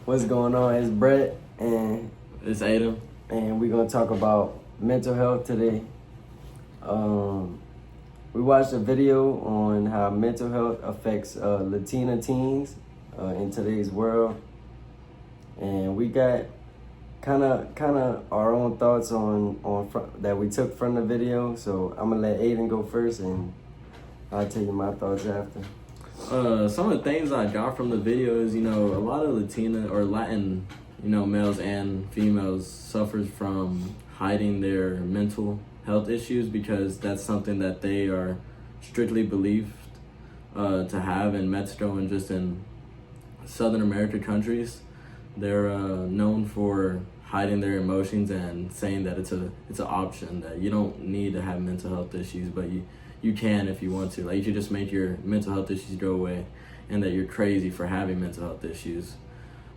What's going on? It's Brett and It's Aiden. we're gonna talk about mental health today. We watched a video on how mental health affects Latina teens in today's world, and we got kind of our own thoughts on that we took from the video. So I'm gonna let Aiden go first, and I'll tell you my thoughts after. Some of the things I got from the video is, a lot of Latina or Latin, males and females suffers from hiding their mental health issues because that's something that they are strictly believed to have in Mexico and just in Southern America countries. They're known for hiding their emotions and saying that it's an option, that you don't need to have mental health issues, but you can if you want to. Like, you should just make your mental health issues go away, and that you're crazy for having mental health issues,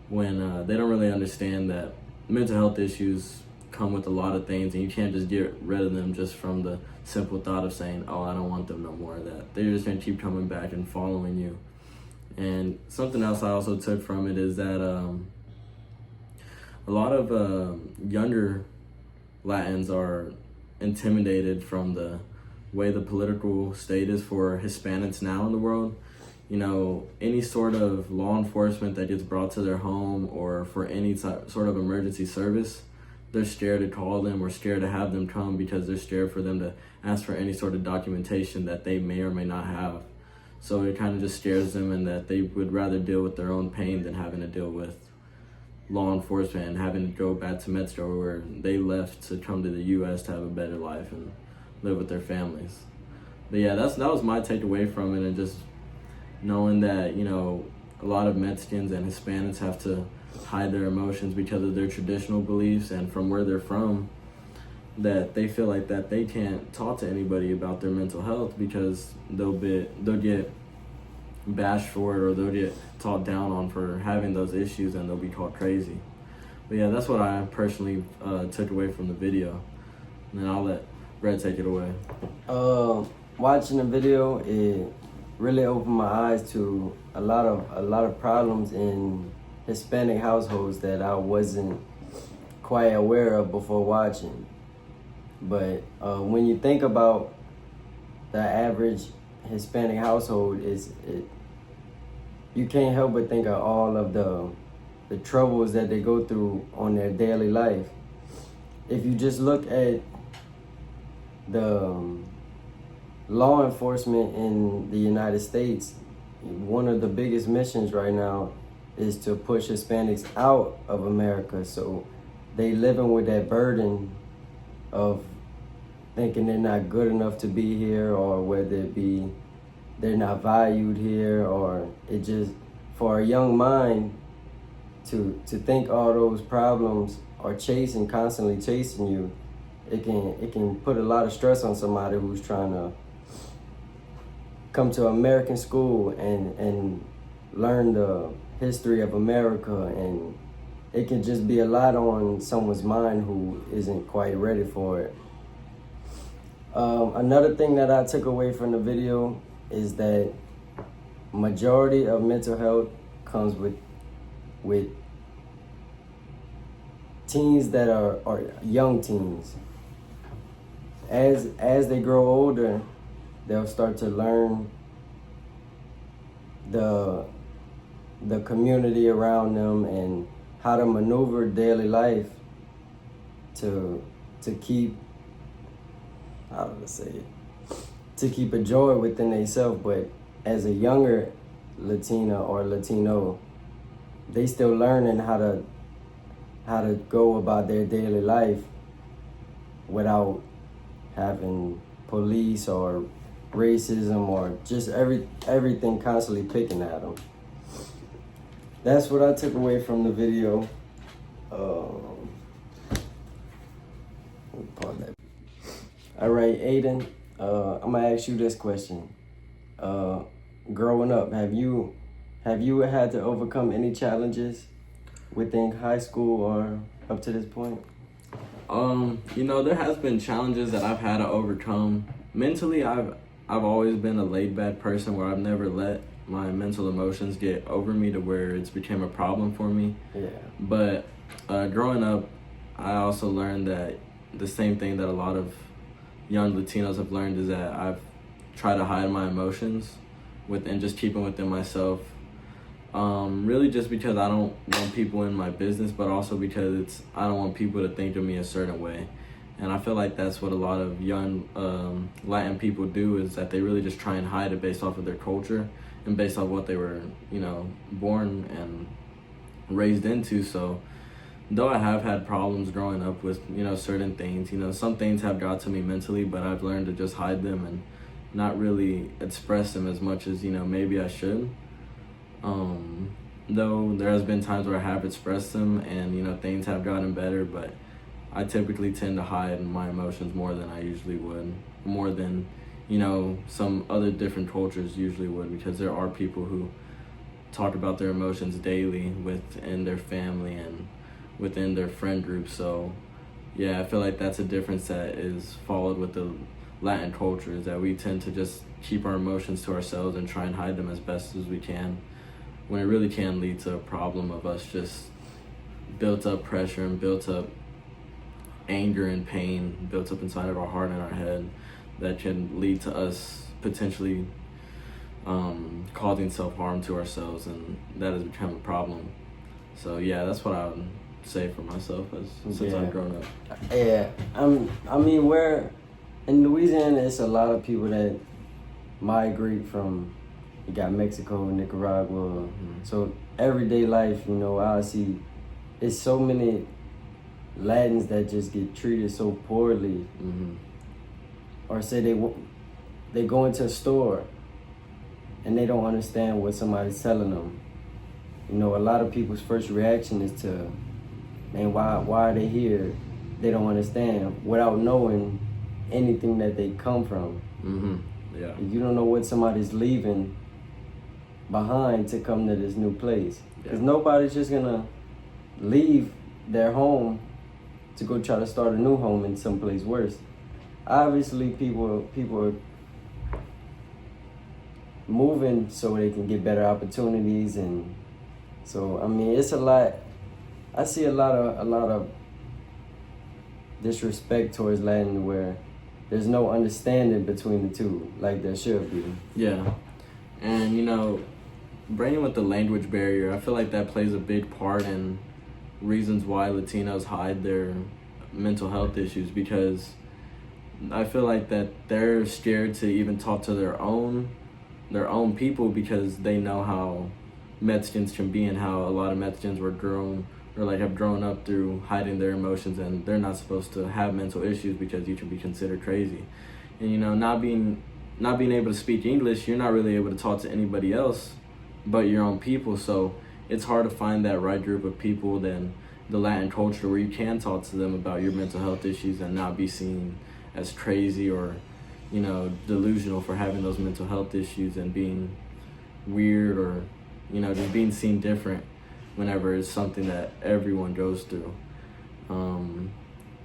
when they don't really understand that mental health issues come with a lot of things, and you can't just get rid of them just from the simple thought of saying, oh, I don't want them no more. That they're just going to keep coming back and following you. And something else I also took from it is that a lot of younger Latins are intimidated from the way the political state is for Hispanics now in the world. Any sort of law enforcement that gets brought to their home, or for any sort of emergency service, they're scared to call them or scared to have them come because they're scared for them to ask for any sort of documentation that they may or may not have. So it kind of just scares them, and that they would rather deal with their own pain than having to deal with law enforcement and having to go back to Mexico, where they left to come to the U.S. to have a better life and live with their families. But yeah, that was my takeaway from it, and just knowing that, a lot of Mexicans and Hispanics have to hide their emotions because of their traditional beliefs and from where they're from, that they feel like that they can't talk to anybody about their mental health because they'll get bashed for it, or they'll get talked down on for having those issues, and they'll be called crazy. But yeah, that's what I personally took away from the video, and then I'll let Brett, take it away. Watching the video, it really opened my eyes to a lot of problems in Hispanic households that I wasn't quite aware of before watching. But when you think about the average Hispanic household, you can't help but think of all of the troubles that they go through on their daily life. If you just look at the law enforcement in the United States, one of the biggest missions right now is to push Hispanics out of America. So they living with that burden of thinking they're not good enough to be here, or whether it be they're not valued here, or it just, for a young mind to think all those problems are constantly chasing you, it can put a lot of stress on somebody who's trying to come to American school and learn the history of America, and it can just be a lot on someone's mind who isn't quite ready for it. Another thing that I took away from the video is that majority of mental health comes with teens that are young teens. As they grow older, they'll start to learn the community around them and how to maneuver daily life to keep, how do I say it, to keep a joy within themselves. But as a younger Latina or Latino, they still learning how to go about their daily life without having police or racism or just everything constantly picking at them. That's what I took away from the video. All right, Aiden, I'm gonna ask you this question. Growing up, have you had to overcome any challenges within high school or up to this point? There has been challenges that I've had to overcome. Mentally, I've always been a laid back person where I've never let my mental emotions get over me to where it's became a problem for me. Yeah. But growing up, I also learned that the same thing that a lot of young Latinos have learned is that I've tried to hide my emotions and just keep them within myself. Really just because I don't want people in my business, but also because I don't want people to think of me a certain way. And I feel like that's what a lot of young Latin people do, is that they really just try and hide it based off of their culture and based off what they were, born and raised into. So though I have had problems growing up with, certain things, some things have got to me mentally, but I've learned to just hide them and not really express them as much as, maybe I should. Though there has been times where I have expressed them and, things have gotten better, but I typically tend to hide my emotions more than I usually would, more than, some other different cultures usually would, because there are people who talk about their emotions daily within their family and within their friend group. So yeah, I feel like that's a difference that is followed with the Latin culture, is that we tend to just keep our emotions to ourselves and try and hide them as best as we can, when it really can lead to a problem of us just built up pressure and built up anger and pain built up inside of our heart and our head that can lead to us potentially causing self-harm to ourselves, and that has become a problem. So yeah, that's what I would say for myself since I've grown up. Yeah, I mean, where in Louisiana, it's a lot of people that migrate from, you got Mexico, Nicaragua. So everyday life, I see it's so many Latins that just get treated so poorly. Or say they go into a store and they don't understand what somebody's telling them. A lot of people's first reaction is to, man, why are they here? They don't understand, without knowing anything that they come from. Yeah. You don't know what somebody's leaving behind to come to this new place. Because nobody's just gonna leave their home to go try to start a new home in someplace worse. Obviously, people are moving so they can get better opportunities, and so I mean, it's a lot. I see a lot of disrespect towards Latin, where there's no understanding between the two like there should be. Yeah, and bringing with the language barrier, I feel like that plays a big part in reasons why Latinos hide their mental health issues, because I feel like that they're scared to even talk to their own people, because they know how Mexicans can be and how a lot of Mexicans have grown up through hiding their emotions, and they're not supposed to have mental issues because you can be considered crazy. And not being able to speak English, you're not really able to talk to anybody else but your own people. So it's hard to find that right group of people than the Latin culture, where you can talk to them about your mental health issues and not be seen as crazy or delusional for having those mental health issues and being weird, or just being seen different whenever it's something that everyone goes through.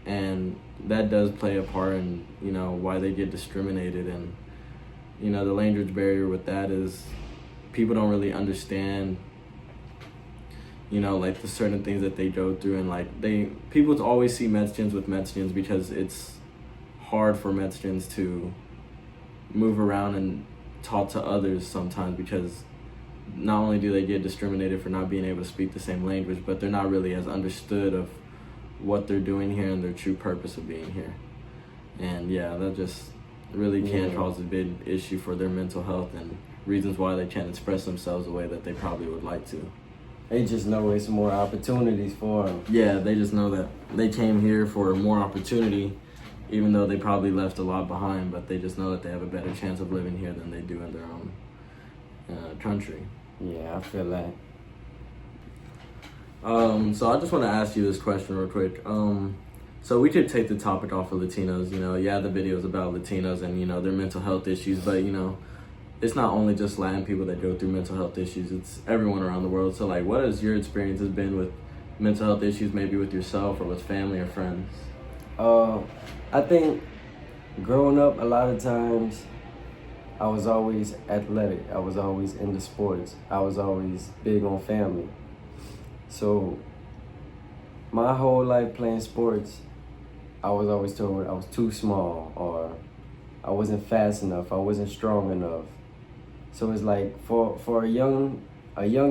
And that does play a part in why they get discriminated. And the language barrier with that is people don't really understand like the certain things that they go through, and people always see Mexicans with Mexicans, because it's hard for Mexicans to move around and talk to others sometimes, because not only do they get discriminated for not being able to speak the same language, but they're not really as understood of what they're doing here and their true purpose of being here. And yeah, that just really can cause a big issue for their mental health and reasons why they can't express themselves the way that they probably would like to. They just know it's more opportunities for them. Yeah, they just know that they came here for more opportunity, even though they probably left a lot behind, but they just know that they have a better chance of living here than they do in their own country. Yeah, I feel that. So I just want to ask you this question real quick. So we could take the topic off of Latinos. The video is about Latinos and, their mental health issues, but, it's not only just Latin people that go through mental health issues, it's everyone around the world. So what has your experiences been with mental health issues, maybe with yourself or with family or friends? I think growing up, a lot of times I was always athletic. I was always into sports. I was always big on family. So my whole life playing sports, I was always told I was too small, or I wasn't fast enough, I wasn't strong enough. So it's like for a young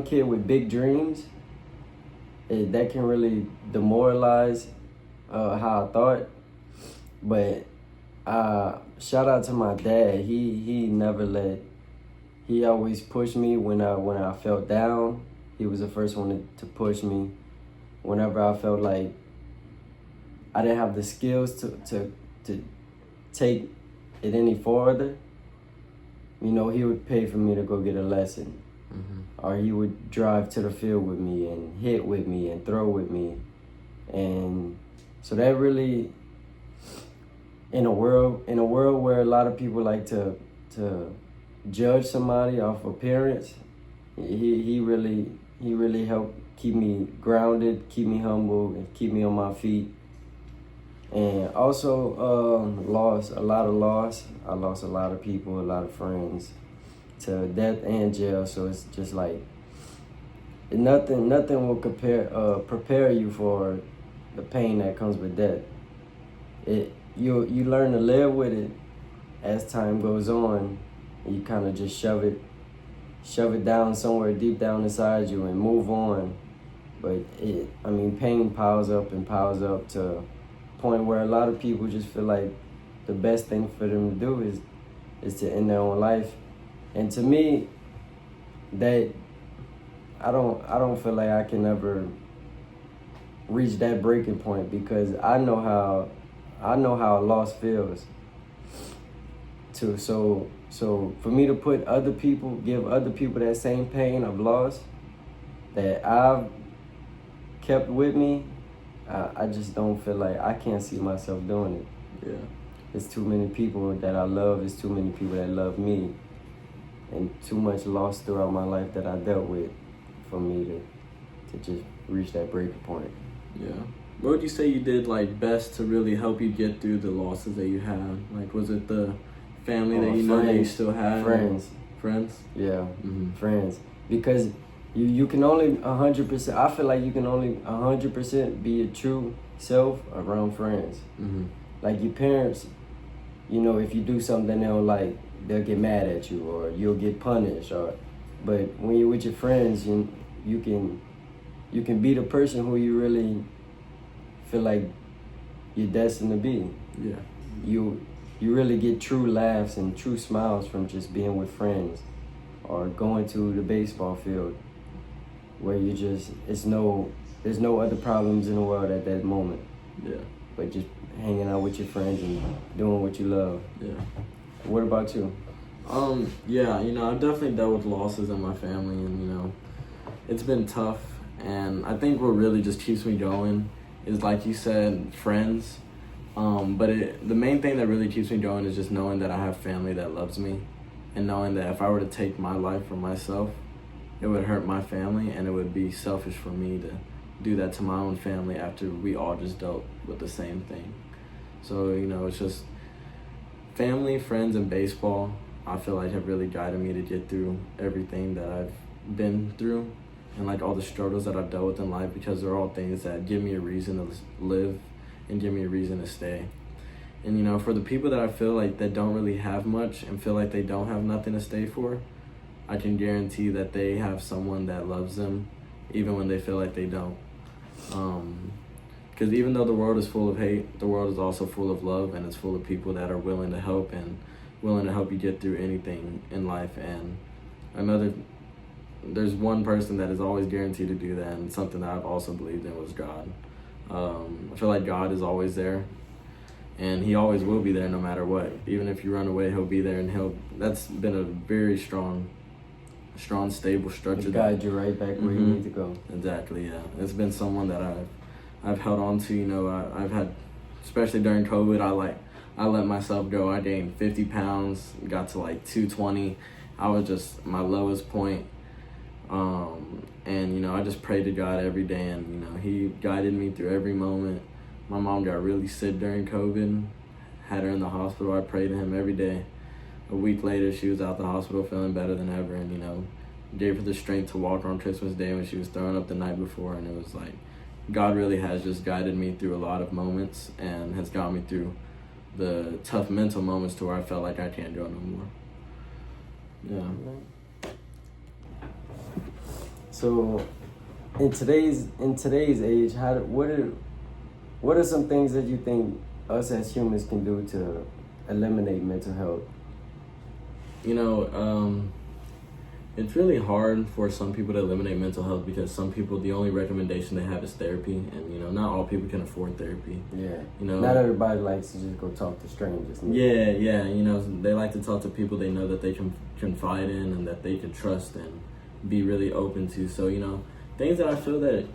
kid with big dreams, that can really demoralize how I thought. But shout out to my dad. He never let. He always pushed me when I felt down. He was the first one to push me whenever I felt like I didn't have the skills to take it any farther. You know, he would pay for me to go get a lesson. Mm-hmm. Or he would drive to the field with me and hit with me and throw with me. And so that really, in a world where a lot of people like to judge somebody off appearance, he really helped keep me grounded, keep me humble, and keep me on my feet. And also lost a lot of loss. I lost a lot of people, a lot of friends to death and jail. So it's just like nothing will prepare you for the pain that comes with death. You learn to live with it as time goes on. You kind of just shove it down somewhere deep down inside you and move on. But pain piles up to point where a lot of people just feel like the best thing for them to do is to end their own life. And to me, that I don't feel like I can ever reach that breaking point, because I know how a loss feels too. So for me to give other people that same pain of loss that I've kept with me, I just don't feel like I can't see myself doing it. Yeah. There's too many people that I love. There's too many people that love me. And too much loss throughout my life that I dealt with for me to just reach that breaking point. Yeah. What would you say you did like best to really help you get through the losses that you had? Like, was it the family that you know that you still had? Friends? Yeah, friends. Because you can only 100%, I feel like you can only 100% be your true self around friends. Mm-hmm. Like your parents, you know, if you do something they don't like, they'll get mad at you or you'll get punished. But when you're with your friends, you can be the person who you really feel like you're destined to be. Yeah. You really get true laughs and true smiles from just being with friends or going to the baseball field, where there's no other problems in the world at that moment. Yeah. But just hanging out with your friends and doing what you love. Yeah. What about you? Yeah, I've definitely dealt with losses in my family, and it's been tough. And I think what really just keeps me going is, like you said, friends. But the main thing that really keeps me going is just knowing that I have family that loves me, and knowing that if I were to take my life for myself, it would hurt my family, and it would be selfish for me to do that to my own family after we all just dealt with the same thing. So, it's just family, friends, and baseball, I feel like have really guided me to get through everything that I've been through and like all the struggles that I've dealt with in life, because they're all things that give me a reason to live and give me a reason to stay. And for the people that I feel like that don't really have much and feel like they don't have nothing to stay for, I can guarantee that they have someone that loves them even when they feel like they don't. Because even though the world is full of hate, the world is also full of love, and it's full of people that are willing to help and willing to help you get through anything in life. And there's one person that is always guaranteed to do that, and something that I've also believed in was God. I feel like God is always there, and he always will be there no matter what. Even if you run away, he'll be there, and that's been a very strong, stable structure. Guide you right back where you need to go. Exactly, yeah. It's been someone that I've held on to. I've had, especially during COVID, I let myself go. I gained 50 pounds, got to like 220. I was just my lowest point. And I just prayed to God every day, and he guided me through every moment. My mom got really sick during COVID, had her in the hospital. I prayed to him every day a week later, she was out the hospital feeling better than ever, and, you know, gave her the strength to walk on Christmas Day when she was throwing up the night before. And it was like, God really has just guided me through a lot of moments and has got me through the tough mental moments to where I felt like I can't go no more. Yeah. So, in today's age, what are some things that you think us as humans can do to eliminate mental health? You know, it's really hard for some people to eliminate mental health because some people, the only recommendation they have is therapy, and, you know, not all people can afford therapy. Yeah. You know, not everybody likes to just go talk to strangers. Yeah. You know, they like to talk to people they know that they can confide in and that they can trust and be really open to. So, you know, things that I feel that,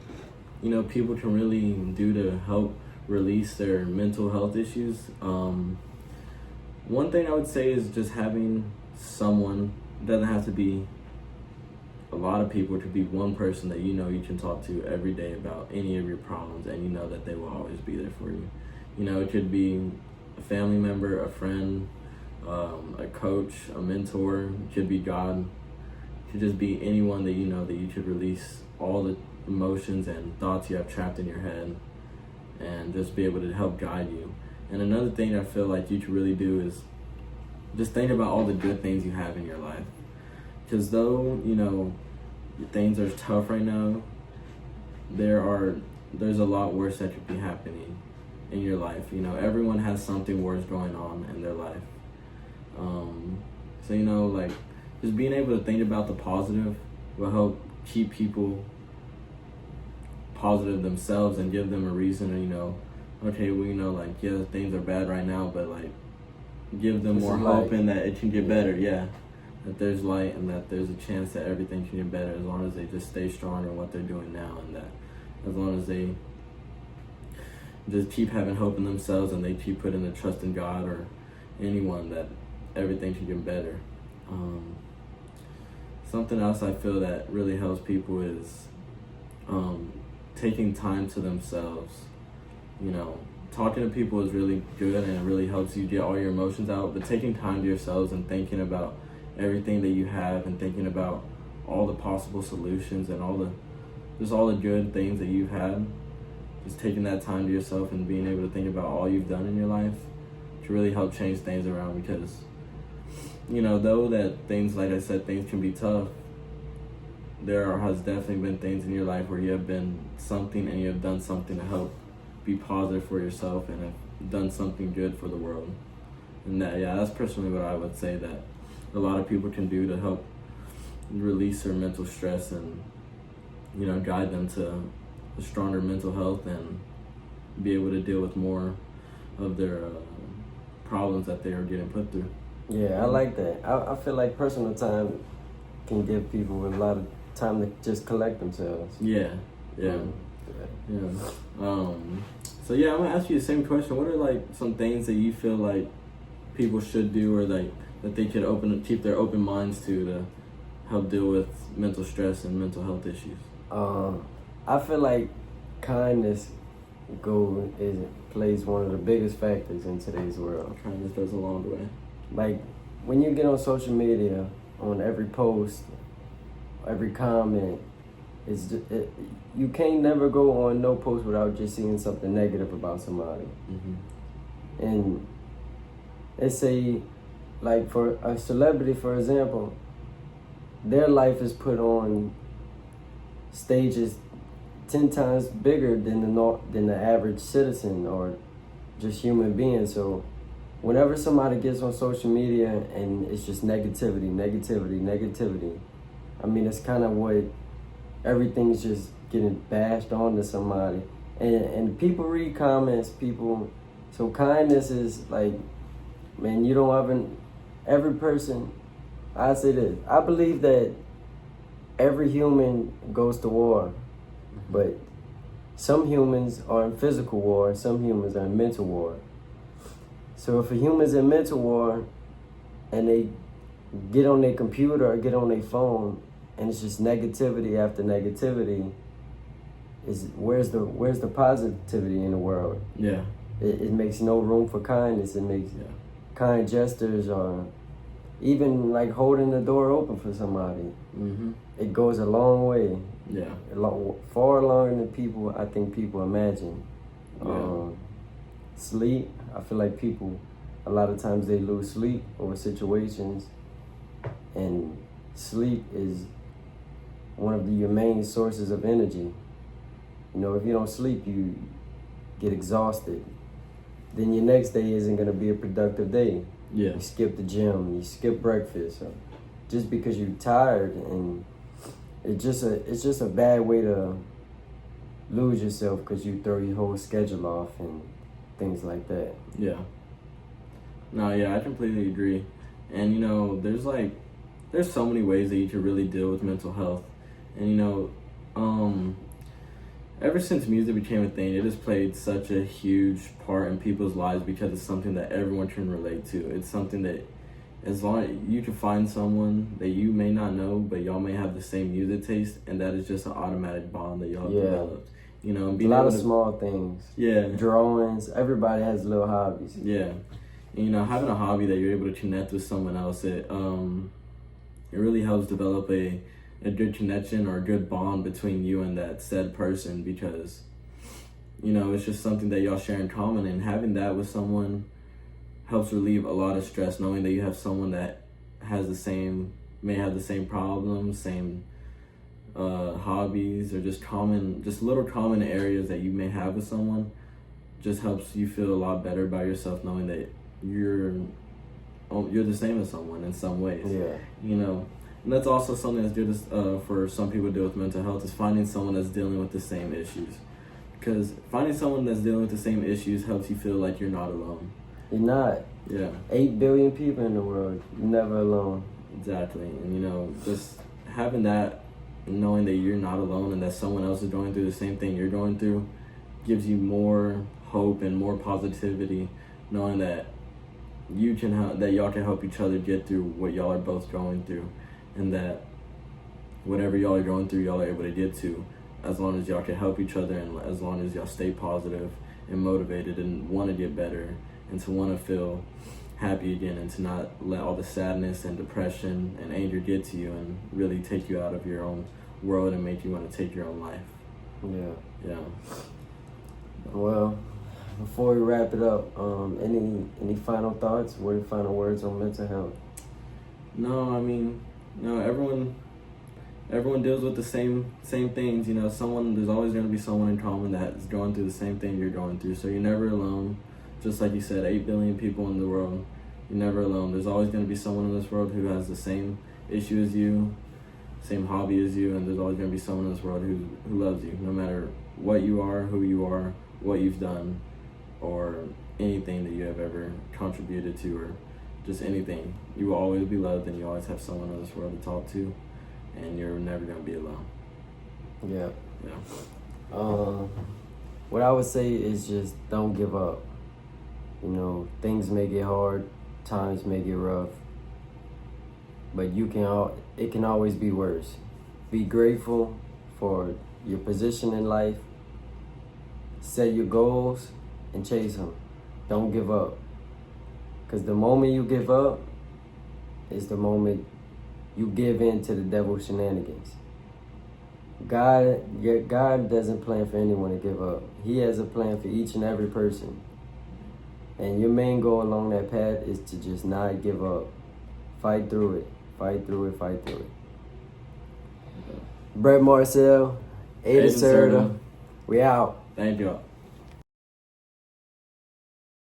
you know, people can really do to help release their mental health issues. One thing I would say is just having someone, doesn't have to be a lot of people, it could be one person that you know you can talk to every day about any of your problems, and you know that they will always be there for you. You know, it could be a family member, a friend, a coach, a mentor, it could be God, it could just be anyone that you know that you could release all the emotions and thoughts you have trapped in your head and just be able to help guide you. And another thing I feel like you could really do is just think about all the good things you have in your life. Because though, you know, things are tough right now, there's a lot worse that could be happening in your life. You know, everyone has something worse going on in their life. So, you know, like, just being able to think about the positive will help keep people positive themselves and give them a reason to, you know, okay, well, you know, like, yeah, things are bad right now, but, like, give them more hope and that it can get better, that there's light and that there's a chance that everything can get better as long as they just stay strong in what they're doing now, and that as long as they just keep having hope in themselves and they keep putting their trust in God or anyone, that everything can get better. Something else I feel that really helps people is taking time to themselves. You know, talking to people is really good and it really helps you get all your emotions out, but taking time to yourselves and thinking about everything that you have and thinking about all the possible solutions and all the good things that you've had, just taking that time to yourself and being able to think about all you've done in your life to really help change things around. Because, you know, though that things, like I said, things can be tough, has definitely been things in your life where you have been something and you have done something to help be positive for yourself and have done something good for the world. And that's personally what I would say that a lot of people can do to help release their mental stress and, you know, guide them to a stronger mental health and be able to deal with more of their problems that they are getting put through. Yeah, I like that. I feel like personal time can give people a lot of time to just collect themselves. Yeah. So I'm gonna ask you the same question. What are like some things that you feel like people should do, or like that they could keep their open minds to help deal with mental stress and mental health issues? I feel like kindness plays one of the biggest factors in today's world. Kindness goes a long way. Like when you get on social media, on every post, every comment, you can't never go on no post without just seeing something negative about somebody. Mm-hmm. And they say, like for a celebrity, for example, their life is put on stages 10 times bigger than the average citizen or just human being. So whenever somebody gets on social media and it's just negativity, I mean, it's kind of what everything's just getting bashed onto somebody. And people read comments, so kindness is like, man, you don't have every person, I say this, I believe that every human goes to war, but some humans are in physical war, some humans are in mental war. So if a human's in mental war and they get on their computer or get on their phone and it's just negativity after negativity, where's the positivity in the world? Yeah. It makes no room for kindness. It makes kind gestures or even like holding the door open for somebody. Mm-hmm. It goes a long way. Yeah. Far longer than I think people imagine. Yeah. Sleep, I feel like people, a lot of times they lose sleep over situations, and sleep is one of your main sources of energy. You know, if you don't sleep, you get exhausted. Then your next day isn't going to be a productive day. Yeah. You skip the gym, you skip breakfast, just because you're tired, and it's just a bad way to lose yourself because you throw your whole schedule off and things like that. Yeah. No, yeah, I completely agree. And you know, there's so many ways that you can really deal with mental health. And you know, ever since music became a thing, it has played such a huge part in people's lives because it's something that everyone can relate to. It's something that, as long as you can find someone that you may not know, but y'all may have the same music taste, and that is just an automatic bond that y'all have developed. You know, a lot of small things. Yeah. Drawings. Everybody has little hobbies. Yeah. And, you know, having a hobby that you're able to connect with someone else, it really helps develop a good connection or a good bond between you and that said person, because, you know, it's just something that y'all share in common, and having that with someone helps relieve a lot of stress, knowing that you have someone that may have the same problems, same hobbies, or just little common areas that you may have with someone. Just helps you feel a lot better about yourself, knowing that you're the same as someone in some ways. Yeah. You know, and that's also something that's good for some people to deal with mental health, is finding someone that's dealing with the same issues. Because finding someone that's dealing with the same issues helps you feel like you're not alone. You're not. Yeah. 8 billion people in the world. You're never alone. Exactly. And you know, just having that, knowing that you're not alone and that someone else is going through the same thing you're going through, gives you more hope and more positivity, knowing that y'all can help each other get through what y'all are both going through, and that whatever y'all are going through, y'all are able to get to, as long as y'all can help each other, and as long as y'all stay positive and motivated and want to get better, and to want to feel happy again, and to not let all the sadness and depression and anger get to you and really take you out of your own world and make you want to take your own life. Yeah. Yeah. Well, before we wrap it up, any final thoughts? What are your final words on mental health? No, I mean, no, everyone deals with the same things. You know, there's always going to be someone in common that is going through the same thing you're going through. So you're never alone. Just like you said, 8 billion people in the world. You're never alone. There's always going to be someone in this world who has the same issue as you, same hobby as you, and there's always going to be someone in this world who loves you, no matter what you are, who you are, what you've done, or anything that you have ever contributed to, or just anything. You will always be loved, and you always have someone in this world to talk to, and you're never going to be alone. Yeah. Yeah. What I would say is just don't give up. You know, things may get hard, times may get rough, but it can always be worse. Be grateful for your position in life. Set your goals and chase them. Don't give up. Because the moment you give up is the moment you give in to the devil's shenanigans. God doesn't plan for anyone to give up. He has a plan for each and every person. And your main goal along that path is to just not give up. Fight through it. Fight through it. Fight through it. Brett Marcel, Aiden Serda. We out. Thank you.